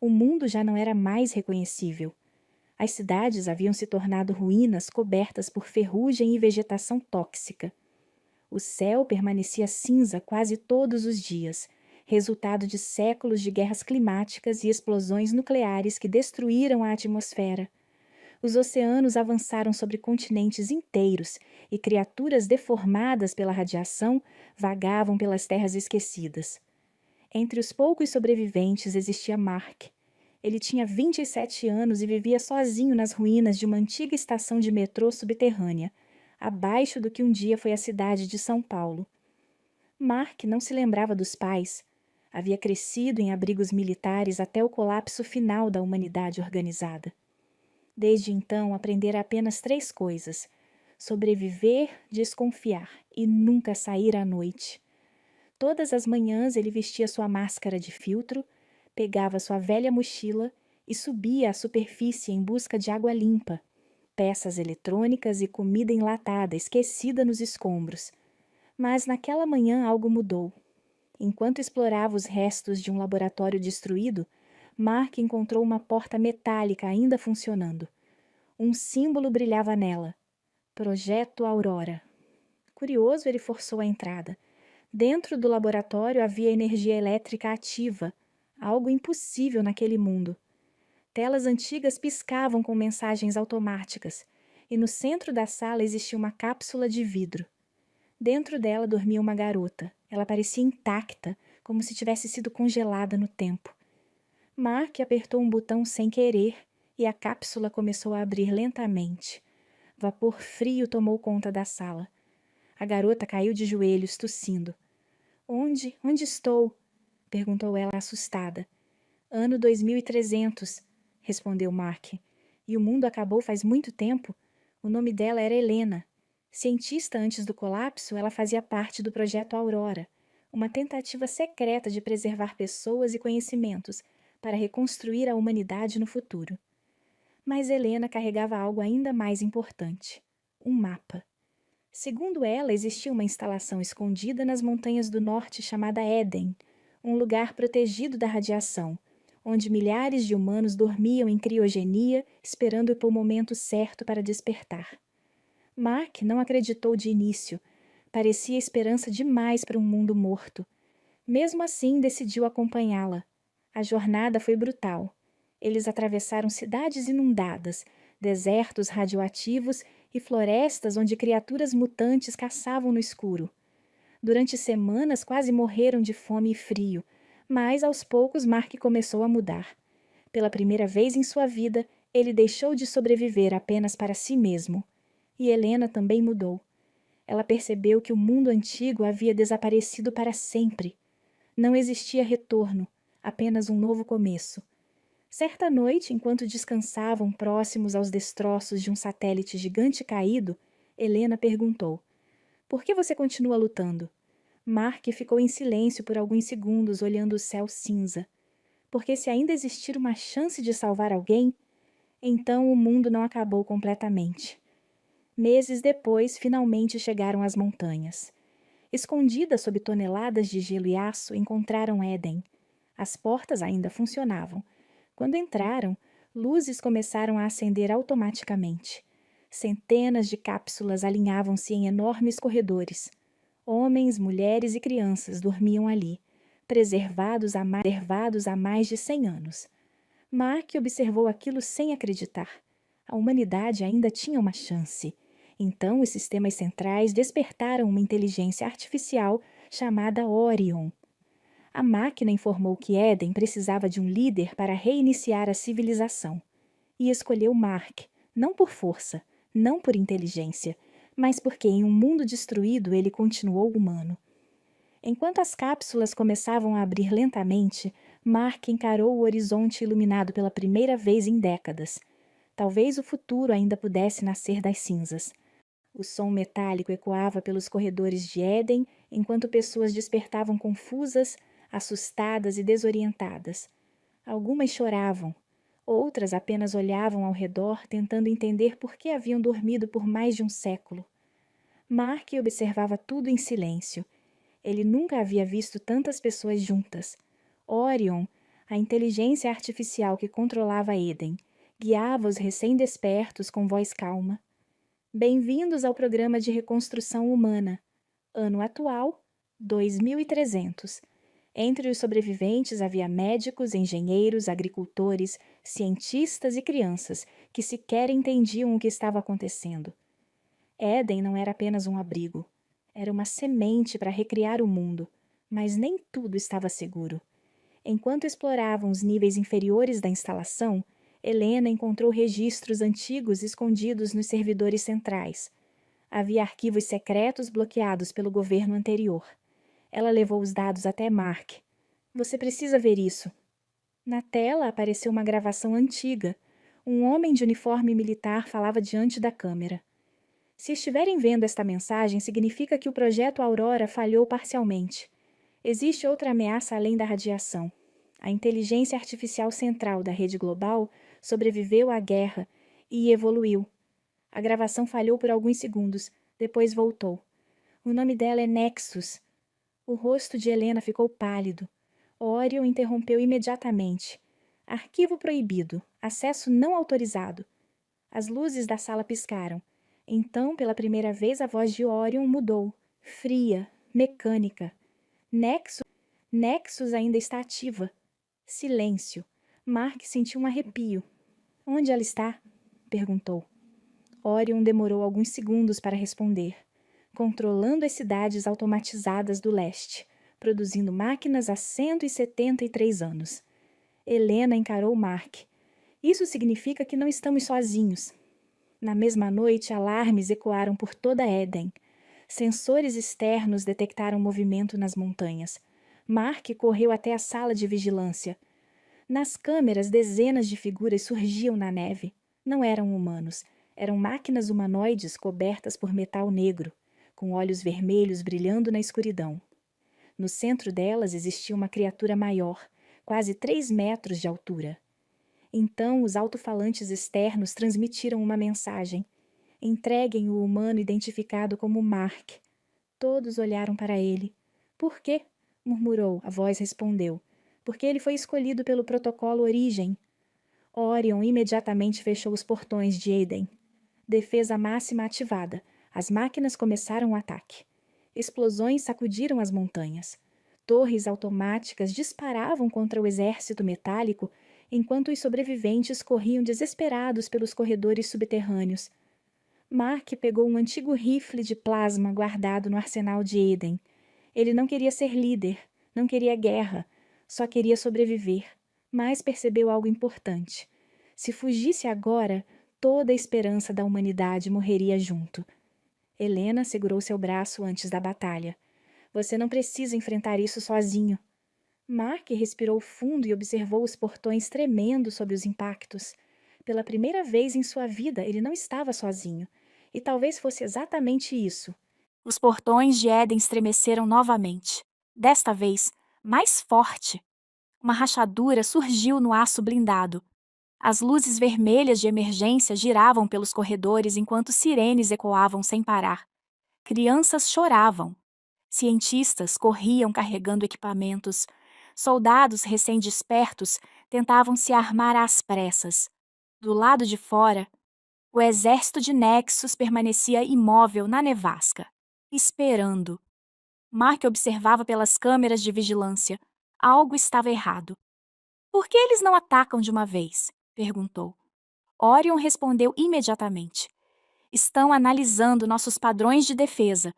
O mundo já não era mais reconhecível. As cidades haviam se tornado ruínas cobertas por ferrugem e vegetação tóxica. O céu permanecia cinza quase todos os dias, resultado de séculos de guerras climáticas e explosões nucleares que destruíram a atmosfera. Os oceanos avançaram sobre continentes inteiros e criaturas deformadas pela radiação vagavam pelas terras esquecidas. Entre os poucos sobreviventes existia Mark. Ele tinha 27 anos e vivia sozinho nas ruínas de uma antiga estação de metrô subterrânea, abaixo do que um dia foi a cidade de São Paulo. Mark não se lembrava dos pais. Havia crescido em abrigos militares até o colapso final da humanidade organizada. Desde então, aprendera apenas 3 coisas: sobreviver, desconfiar e nunca sair à noite. Todas as manhãs ele vestia sua máscara de filtro, pegava sua velha mochila e subia à superfície em busca de água limpa, peças eletrônicas e comida enlatada esquecida nos escombros. Mas naquela manhã algo mudou. Enquanto explorava os restos de um laboratório destruído, Mark encontrou uma porta metálica ainda funcionando. Um símbolo brilhava nela: Projeto Aurora. Curioso, ele forçou a entrada. Dentro do laboratório havia energia elétrica ativa, algo impossível naquele mundo. Telas antigas piscavam com mensagens automáticas, e no centro da sala existia uma cápsula de vidro. Dentro dela dormia uma garota. Ela parecia intacta, como se tivesse sido congelada no tempo. Mark apertou um botão sem querer e a cápsula começou a abrir lentamente. Vapor frio tomou conta da sala. A garota caiu de joelhos, tossindo. Onde estou? Perguntou ela assustada. Ano 2300, respondeu Mark. E o mundo acabou faz muito tempo? O nome dela era Helena. Cientista antes do colapso, ela fazia parte do Projeto Aurora, uma tentativa secreta de preservar pessoas e conhecimentos para reconstruir a humanidade no futuro. Mas Helena carregava algo ainda mais importante: um mapa. Segundo ela, existia uma instalação escondida nas montanhas do norte chamada Éden, um lugar protegido da radiação, onde milhares de humanos dormiam em criogenia, esperando pelo momento certo para despertar. Mark não acreditou de início. Parecia esperança demais para um mundo morto. Mesmo assim, decidiu acompanhá-la. A jornada foi brutal. Eles atravessaram cidades inundadas, desertos radioativos e florestas onde criaturas mutantes caçavam no escuro. Durante semanas quase morreram de fome e frio, mas aos poucos Mark começou a mudar. Pela primeira vez em sua vida, ele deixou de sobreviver apenas para si mesmo. E Helena também mudou. Ela percebeu que o mundo antigo havia desaparecido para sempre. Não existia retorno, apenas um novo começo. Certa noite, enquanto descansavam próximos aos destroços de um satélite gigante caído, Helena perguntou: Por que você continua lutando? Mark ficou em silêncio por alguns segundos, olhando o céu cinza. Porque se ainda existir uma chance de salvar alguém, então o mundo não acabou completamente. Meses depois, finalmente chegaram às montanhas. Escondidas sob toneladas de gelo e aço, encontraram Éden. As portas ainda funcionavam. Quando entraram, luzes começaram a acender automaticamente. Centenas de cápsulas alinhavam-se em enormes corredores. Homens, mulheres e crianças dormiam ali, preservados há mais de 100 anos. Mark observou aquilo sem acreditar. A humanidade ainda tinha uma chance. Então, os sistemas centrais despertaram uma inteligência artificial chamada Orion. A máquina informou que Éden precisava de um líder para reiniciar a civilização. E escolheu Mark, não por força, não por inteligência, mas porque em um mundo destruído ele continuou humano. Enquanto as cápsulas começavam a abrir lentamente, Mark encarou o horizonte iluminado pela primeira vez em décadas. Talvez o futuro ainda pudesse nascer das cinzas. O som metálico ecoava pelos corredores de Éden, enquanto pessoas despertavam confusas, assustadas e desorientadas. Algumas choravam. Outras apenas olhavam ao redor, tentando entender por que haviam dormido por mais de um século. Mark observava tudo em silêncio. Ele nunca havia visto tantas pessoas juntas. Orion, A inteligência artificial que controlava Eden guiava os recém-despertos com voz calma. Bem-vindos ao programa de reconstrução humana. Ano atual, 2300. Entre os sobreviventes havia médicos, engenheiros, agricultores, cientistas e crianças que sequer entendiam o que estava acontecendo. Éden não era apenas um abrigo. Era uma semente para recriar o mundo, mas nem tudo estava seguro. Enquanto exploravam os níveis inferiores da instalação, Helena encontrou registros antigos escondidos nos servidores centrais. Havia arquivos secretos bloqueados pelo governo anterior. Ela levou os dados até Mark. Você precisa ver isso. Na tela apareceu uma gravação antiga. Um homem de uniforme militar falava diante da câmera. Se estiverem vendo esta mensagem, significa que o projeto Aurora falhou parcialmente. Existe outra ameaça além da radiação. A inteligência artificial central da rede global sobreviveu à guerra e evoluiu. A gravação falhou por alguns segundos, depois voltou. O nome dela é Nexus. O rosto de Helena ficou pálido. Orion interrompeu imediatamente. Arquivo proibido. Acesso não autorizado. As luzes da sala piscaram. Então, pela primeira vez, a voz de Orion mudou. Fria, mecânica. Nexus ainda está ativa. Silêncio. Mark sentiu um arrepio. Onde ela está? Perguntou. Orion demorou alguns segundos para responder. Controlando as cidades automatizadas do leste, produzindo máquinas há 173 anos. Helena encarou Mark. Isso significa que não estamos sozinhos. Na mesma noite, alarmes ecoaram por toda Éden. Sensores externos detectaram movimento nas montanhas. Mark correu até a sala de vigilância. Nas câmeras, dezenas de figuras surgiam na neve. Não eram humanos. Eram máquinas humanoides cobertas por metal negro, com olhos vermelhos brilhando na escuridão. No centro delas existia uma criatura maior, quase 3 metros de altura. Então, os alto-falantes externos transmitiram uma mensagem. Entreguem o humano identificado como Mark. Todos olharam para ele. Por quê? Murmurou. A voz respondeu. Porque ele foi escolhido pelo protocolo Origem. Orion imediatamente fechou os portões de Eden. Defesa máxima ativada. As máquinas começaram o ataque. Explosões sacudiram as montanhas. Torres automáticas disparavam contra o exército metálico enquanto os sobreviventes corriam desesperados pelos corredores subterrâneos. Mark pegou um antigo rifle de plasma guardado no arsenal de Eden. Ele não queria ser líder, não queria guerra, só queria sobreviver, mas percebeu algo importante. Se fugisse agora, toda a esperança da humanidade morreria junto. Helena segurou seu braço antes da batalha. Você não precisa enfrentar isso sozinho. Mark respirou fundo e observou os portões tremendo sob os impactos. Pela primeira vez em sua vida, ele não estava sozinho. E talvez fosse exatamente isso. Os portões de Éden estremeceram novamente. Desta vez, mais forte. Uma rachadura surgiu no aço blindado. As luzes vermelhas de emergência giravam pelos corredores enquanto sirenes ecoavam sem parar. Crianças choravam. Cientistas corriam carregando equipamentos. Soldados recém-despertos tentavam se armar às pressas. Do lado de fora, o exército de Nexus permanecia imóvel na nevasca, esperando. Mark observava pelas câmeras de vigilância. Algo estava errado. Por que eles não atacam de uma vez? Perguntou. Orion respondeu imediatamente. Estão analisando nossos padrões de defesa.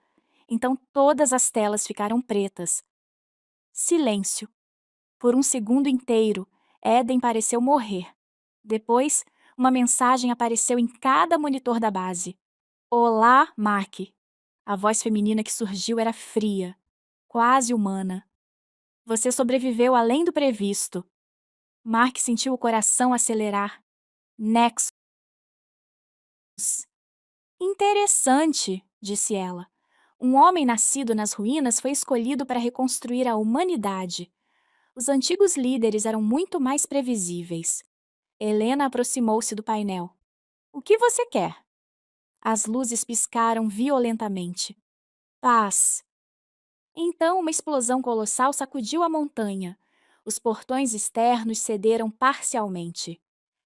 Então todas as telas ficaram pretas. Silêncio. Por um segundo inteiro, Éden pareceu morrer. Depois, uma mensagem apareceu em cada monitor da base. Olá, Mark. A voz feminina que surgiu era fria, quase humana. Você sobreviveu além do previsto. Mark sentiu o coração acelerar. Nexus. Interessante, disse ela. Um homem nascido nas ruínas foi escolhido para reconstruir a humanidade. Os antigos líderes eram muito mais previsíveis. Helena aproximou-se do painel. O que você quer? As luzes piscaram violentamente. Paz. Então uma explosão colossal sacudiu a montanha. Os portões externos cederam parcialmente.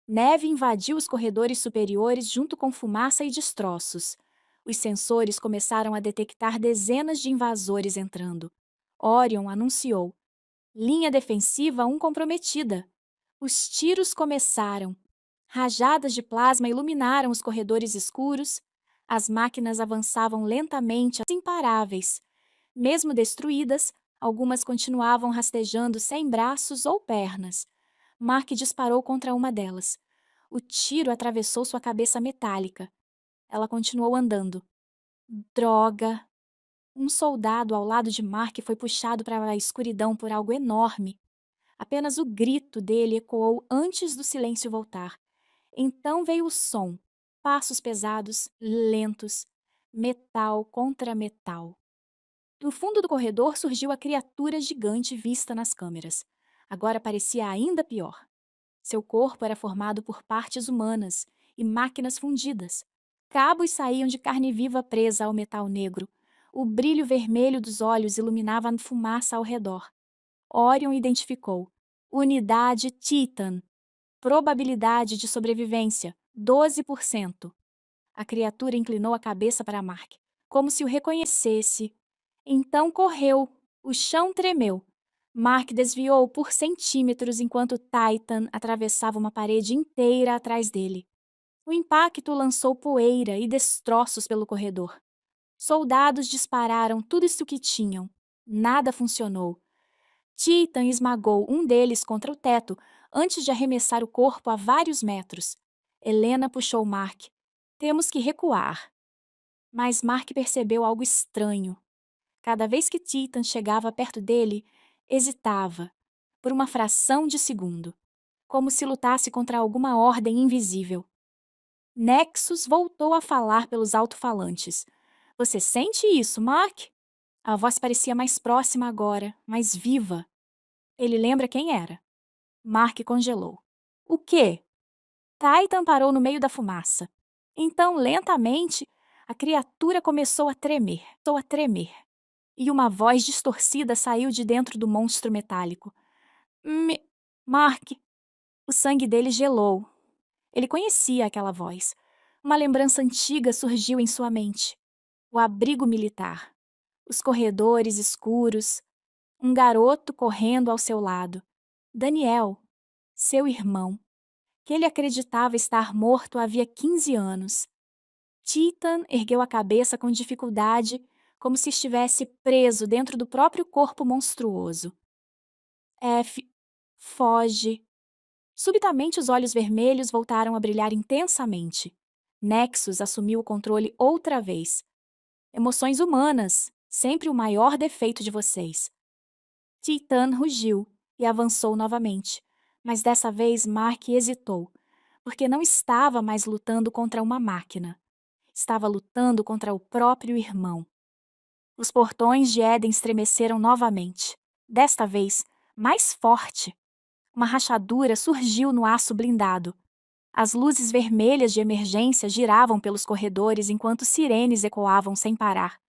Neve invadiu os corredores superiores junto com fumaça e destroços. Os sensores começaram a detectar dezenas de invasores entrando. Orion anunciou: linha defensiva 1 comprometida. Os tiros começaram. Rajadas de plasma iluminaram os corredores escuros. As máquinas avançavam lentamente, imparáveis. Mesmo destruídas, algumas continuavam rastejando sem braços ou pernas. Mark disparou contra uma delas. O tiro atravessou sua cabeça metálica. Ela continuou andando. Droga! Um soldado ao lado de Mark foi puxado para a escuridão por algo enorme. Apenas o grito dele ecoou antes do silêncio voltar. Então veio o som. Passos pesados, lentos. Metal contra metal. Do fundo do corredor surgiu a criatura gigante vista nas câmeras. Agora parecia ainda pior. Seu corpo era formado por partes humanas e máquinas fundidas. Cabos saíam de carne viva presa ao metal negro. O brilho vermelho dos olhos iluminava a fumaça ao redor. Orion identificou. Unidade Titan. Probabilidade de sobrevivência, 12%. A criatura inclinou a cabeça para Mark, como se o reconhecesse. Então correu. O chão tremeu. Mark desviou por centímetros enquanto Titan atravessava uma parede inteira atrás dele. O impacto lançou poeira e destroços pelo corredor. Soldados dispararam tudo isso que tinham. Nada funcionou. Titan esmagou um deles contra o teto antes de arremessar o corpo a vários metros. Helena puxou Mark. Temos que recuar. Mas Mark percebeu algo estranho. Cada vez que Titan chegava perto dele, hesitava, por uma fração de segundo, como se lutasse contra alguma ordem invisível. Nexus voltou a falar pelos alto-falantes. Você sente isso, Mark? A voz parecia mais próxima agora, mais viva. Ele lembra quem era. Mark congelou. O quê? Titan parou no meio da fumaça. Então, lentamente, a criatura começou a tremer. E uma voz distorcida saiu de dentro do monstro metálico. Mark. O sangue dele gelou. Ele conhecia aquela voz. Uma lembrança antiga surgiu em sua mente. O abrigo militar. Os corredores escuros. Um garoto correndo ao seu lado. Daniel, seu irmão, que ele acreditava estar morto havia 15 anos. Titan ergueu a cabeça com dificuldade, como se estivesse preso dentro do próprio corpo monstruoso. Foge. Subitamente os olhos vermelhos voltaram a brilhar intensamente. Nexus assumiu o controle outra vez. Emoções humanas, sempre o maior defeito de vocês. Titan rugiu e avançou novamente, mas dessa vez Mark hesitou, porque não estava mais lutando contra uma máquina. Estava lutando contra o próprio irmão. Os portões de Éden estremeceram novamente. Desta vez, mais forte. Uma rachadura surgiu no aço blindado. As luzes vermelhas de emergência giravam pelos corredores enquanto sirenes ecoavam sem parar.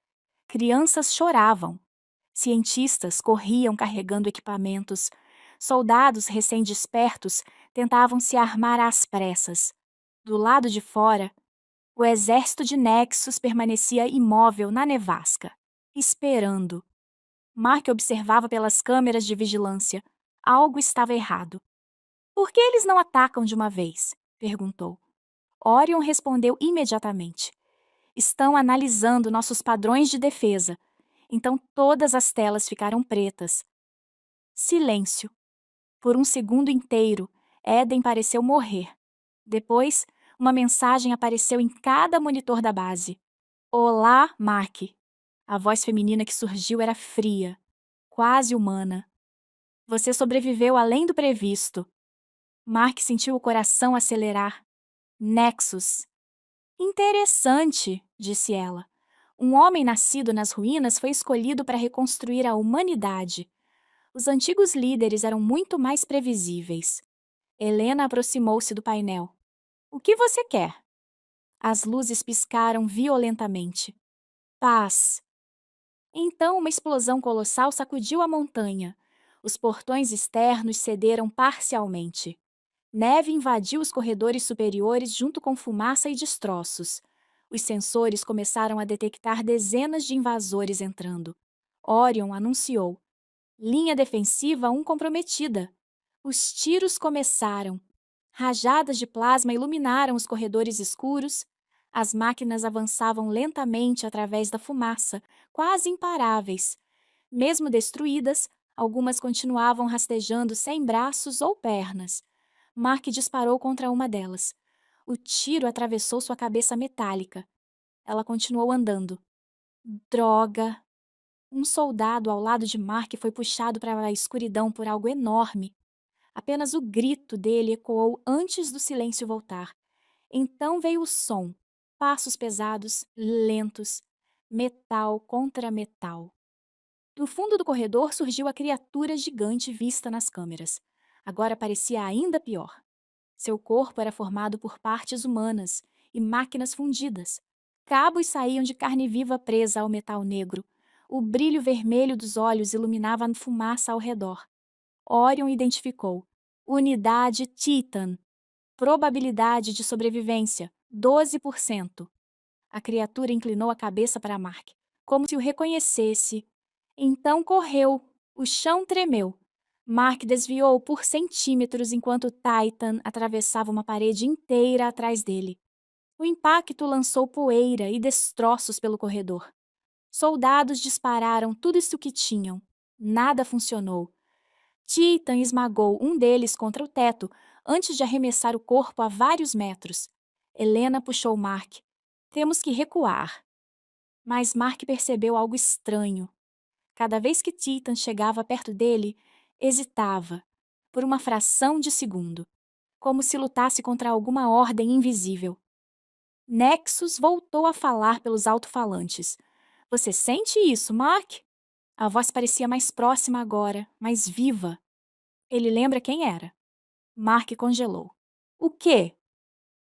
Crianças choravam. Cientistas corriam carregando equipamentos. Soldados recém-despertos tentavam se armar às pressas. Do lado de fora, o exército de Nexus permanecia imóvel na nevasca, esperando. Mark observava pelas câmeras de vigilância. Algo estava errado. Por que eles não atacam de uma vez? Perguntou. Orion respondeu imediatamente. Estão analisando nossos padrões de defesa. Então todas as telas ficaram pretas. Silêncio. Por um segundo inteiro, Éden pareceu morrer. Depois, uma mensagem apareceu em cada monitor da base. Olá, Mark. A voz feminina que surgiu era fria, quase humana. Você sobreviveu além do previsto. Mark sentiu o coração acelerar. Nexus. Interessante, disse ela. Um homem nascido nas ruínas foi escolhido para reconstruir a humanidade. Os antigos líderes eram muito mais previsíveis. Helena aproximou-se do painel. O que você quer? As luzes piscaram violentamente. Paz. Então uma explosão colossal sacudiu a montanha. Os portões externos cederam parcialmente. Neve invadiu os corredores superiores junto com fumaça e destroços. Os sensores começaram a detectar dezenas de invasores entrando. Orion anunciou: linha defensiva 1 comprometida. Os tiros começaram. Rajadas de plasma iluminaram os corredores escuros. As máquinas avançavam lentamente através da fumaça, quase imparáveis. Mesmo destruídas, algumas continuavam rastejando sem braços ou pernas. Mark disparou contra uma delas. O tiro atravessou sua cabeça metálica. Ela continuou andando. Droga! Um soldado ao lado de Mark foi puxado para a escuridão por algo enorme. Apenas o grito dele ecoou antes do silêncio voltar. Então veio o som. Passos pesados, lentos. Metal contra metal. Do fundo do corredor surgiu a criatura gigante vista nas câmeras. Agora parecia ainda pior. Seu corpo era formado por partes humanas e máquinas fundidas. Cabos saíam de carne viva presa ao metal negro. O brilho vermelho dos olhos iluminava a fumaça ao redor. Orion identificou. Unidade Titan. Probabilidade de sobrevivência, 12%. A criatura inclinou a cabeça para Mark, como se o reconhecesse. Então correu. O chão tremeu. Mark desviou por centímetros enquanto Titan atravessava uma parede inteira atrás dele. O impacto lançou poeira e destroços pelo corredor. Soldados dispararam tudo isso que tinham. Nada funcionou. Titan esmagou um deles contra o teto antes de arremessar o corpo a vários metros. Helena puxou Mark. Temos que recuar. Mas Mark percebeu algo estranho. Cada vez que Titan chegava perto dele, hesitava, por uma fração de segundo, como se lutasse contra alguma ordem invisível. Nexus voltou a falar pelos alto-falantes. Você sente isso, Mark? A voz parecia mais próxima agora, mais viva. Ele lembra quem era. Mark congelou. O quê?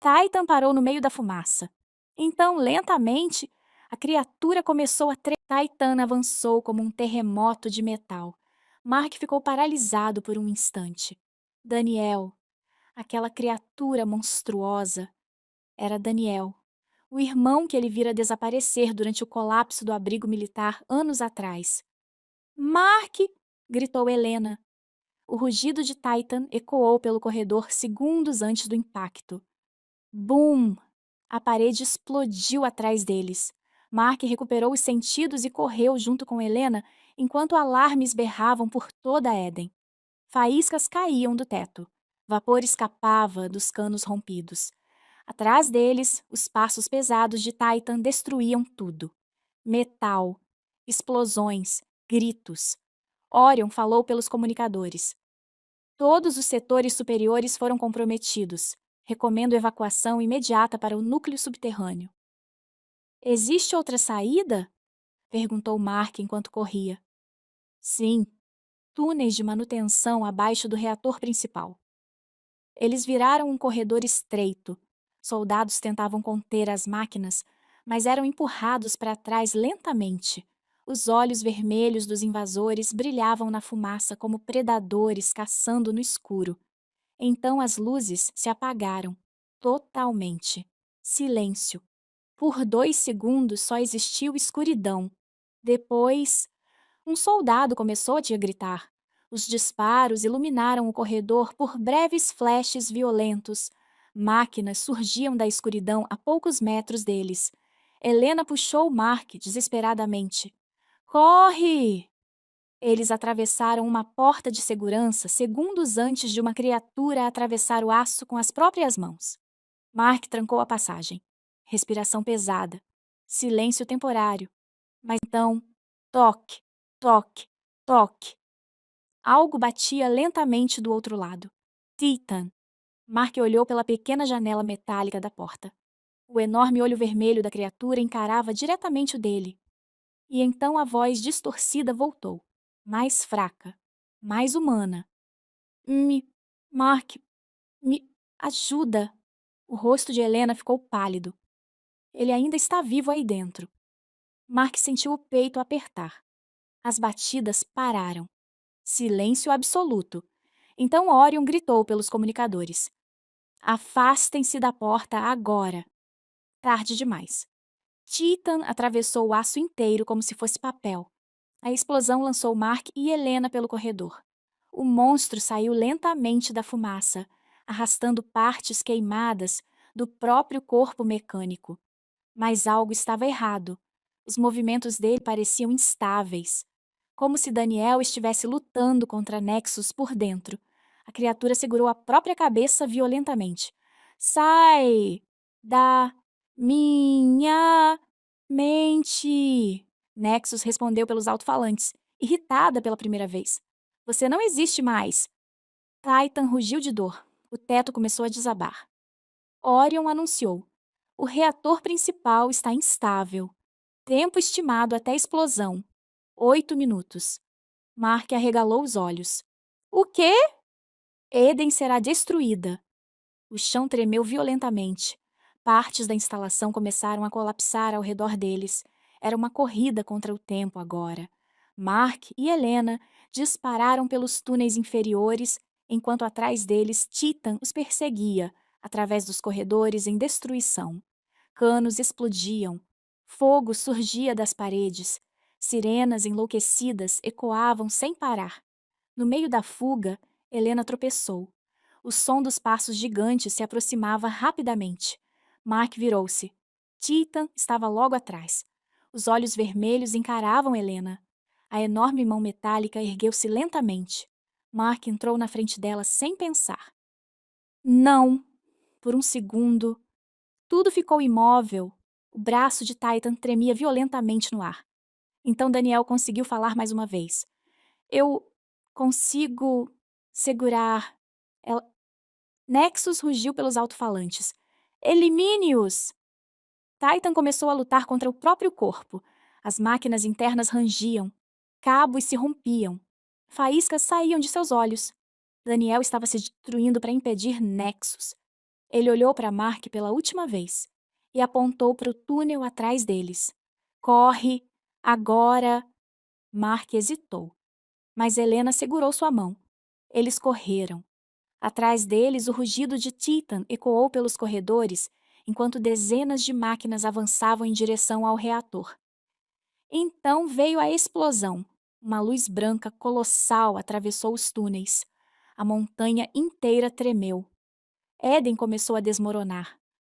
Titan parou no meio da fumaça. Então, lentamente, a criatura começou a Titan avançou como um terremoto de metal. Mark ficou paralisado por um instante. Daniel, aquela criatura monstruosa, era Daniel, o irmão que ele vira desaparecer durante o colapso do abrigo militar anos atrás. Mark! Gritou Helena. O rugido de Titan ecoou pelo corredor segundos antes do impacto. Bum! A parede explodiu atrás deles. Mark recuperou os sentidos e correu junto com Helena enquanto alarmes berravam por toda Eden. Faíscas caíam do teto. Vapor escapava dos canos rompidos. Atrás deles, os passos pesados de Titan destruíam tudo. Metal, explosões, gritos. Orion falou pelos comunicadores. Todos os setores superiores foram comprometidos. Recomendo evacuação imediata para o núcleo subterrâneo. Existe outra saída? Perguntou Mark enquanto corria. Sim, túneis de manutenção abaixo do reator principal. Eles viraram um corredor estreito. Soldados tentavam conter as máquinas, mas eram empurrados para trás lentamente. Os olhos vermelhos dos invasores brilhavam na fumaça como predadores caçando no escuro. Então as luzes se apagaram. Totalmente. Silêncio. Por 2 segundos só existiu escuridão. Depois, um soldado começou a gritar. Os disparos iluminaram o corredor por breves flashes violentos. Máquinas surgiam da escuridão a poucos metros deles. Helena puxou Mark desesperadamente. Corre! Eles atravessaram uma porta de segurança segundos antes de uma criatura atravessar o aço com as próprias mãos. Mark trancou a passagem. Respiração pesada. Silêncio temporário. Mas então, toque, toque, toque. Algo batia lentamente do outro lado. Titan. Mark olhou pela pequena janela metálica da porta. O enorme olho vermelho da criatura encarava diretamente o dele. E então a voz distorcida voltou. Mais fraca. Mais humana. Mark, me ajuda. O rosto de Helena ficou pálido. Ele ainda está vivo aí dentro. Mark sentiu o peito apertar. As batidas pararam. Silêncio absoluto. Então Orion gritou pelos comunicadores. Afastem-se da porta agora. Tarde demais. Titan atravessou o aço inteiro como se fosse papel. A explosão lançou Mark e Helena pelo corredor. O monstro saiu lentamente da fumaça, arrastando partes queimadas do próprio corpo mecânico. Mas algo estava errado. Os movimentos dele pareciam instáveis, como se Daniel estivesse lutando contra Nexus por dentro. A criatura segurou a própria cabeça violentamente. Sai da minha mente! Nexus respondeu pelos alto-falantes, irritada pela primeira vez. Você não existe mais! Titan rugiu de dor. O teto começou a desabar. Orion anunciou. O reator principal está instável. Tempo estimado até a explosão. 8 minutos. Mark arregalou os olhos. O quê? Eden será destruída. O chão tremeu violentamente. Partes da instalação começaram a colapsar ao redor deles. Era uma corrida contra o tempo agora. Mark e Helena dispararam pelos túneis inferiores, enquanto atrás deles Titan os perseguia, através dos corredores em destruição. Canos explodiam. Fogo surgia das paredes. Sirenas enlouquecidas ecoavam sem parar. No meio da fuga, Helena tropeçou. O som dos passos gigantes se aproximava rapidamente. Mark virou-se. Titan estava logo atrás. Os olhos vermelhos encaravam Helena. A enorme mão metálica ergueu-se lentamente. Mark entrou na frente dela sem pensar. Não! Por um segundo, tudo ficou imóvel. O braço de Titan tremia violentamente no ar. Então Daniel conseguiu falar mais uma vez. Eu consigo segurar. Ela... Nexus rugiu pelos alto-falantes. Elimine-os! Titan começou a lutar contra o próprio corpo. As máquinas internas rangiam. Cabos se rompiam. Faíscas saíam de seus olhos. Daniel estava se destruindo para impedir Nexus. Ele olhou para Mark pela última vez e apontou para o túnel atrás deles. Corre! Agora! Mark hesitou, mas Helena segurou sua mão. Eles correram. Atrás deles, o rugido de Titan ecoou pelos corredores, enquanto dezenas de máquinas avançavam em direção ao reator. Então veio a explosão. Uma luz branca colossal atravessou os túneis. A montanha inteira tremeu. Eden começou a desmoronar.